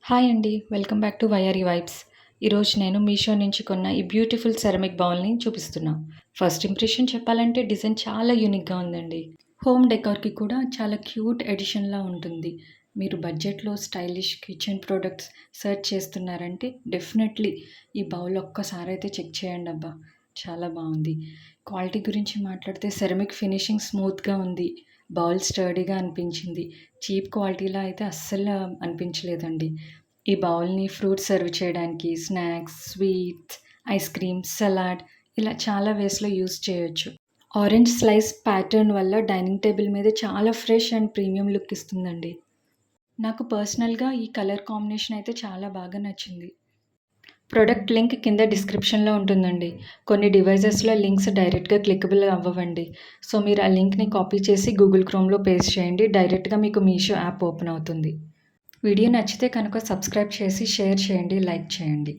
Hi అండి. Welcome back to YRE vibes. ఈరోజు నేను మీషో నుంచి కొన్న ఈ బ్యూటిఫుల్ సెరమిక్ బౌల్‌ని చూపిస్తున్నా. ఫస్ట్ ఇంప్రెషన్ చెప్పాలంటే డిజైన్ చాలా యూనిక్‌గా ఉందండి. హోమ్ డెకార్‌కి కూడా చాలా క్యూట్ ఎడిషన్‌లా ఉంటుంది. మీరు బడ్జెట్‌లో స్టైలిష్ కిచెన్ ప్రొడక్ట్స్ సెర్చ్ చేస్తున్నారంటే డెఫినెట్‌లీ ఈ బౌల్ ఒక్కసారైతే చెక్ చేయండబ్బా! చాలా బావుంది. క్వాలిటీ గురించి మాట్లాడితే సెరమిక్ ఫినిషింగ్ స్మూత్‌గా ఉంది. బౌల్ స్టర్డీగా అనిపించింది. చీప్ క్వాలిటీలా అయితే అస్సలు అనిపించలేదండి. ఈ బౌల్‌ని ఫ్రూట్ సర్వ్ చేయడానికి snacks, sweets, ice cream, salad ఇలా చాలా వేస్‌లో యూజ్ చేయొచ్చు. ఆరెంజ్ స్లైస్ ప్యాటర్న్ వల్ల డైనింగ్ టేబుల్ మీద చాలా ఫ్రెష్ అండ్ ప్రీమియం లుక్ ఇస్తుందండి. నాకు పర్సనల్‌గా ఈ కలర్ కాంబినేషన్ అయితే చాలా బాగా నచ్చింది. ప్రొడక్ట్ లింక్ కింద డిస్క్రిప్షన్‌లో ఉంటుందండి. కొన్ని డివైజెస్‌లో లింక్స్ డైరెక్ట్‌గా క్లికబుల్ అవ్వవండి. సో, మీరు ఆ లింక్‌ని కాపీ చేసి గూగుల్ క్రోమ్‌లో పేస్ట్ చేయండి. డైరెక్ట్‌గా మీకు మీషో యాప్ ఓపెన్ అవుతుంది. వీడియో నచ్చితే కనుక సబ్స్క్రైబ్ చేసి, షేర్ చేయండి, లైక్ చేయండి.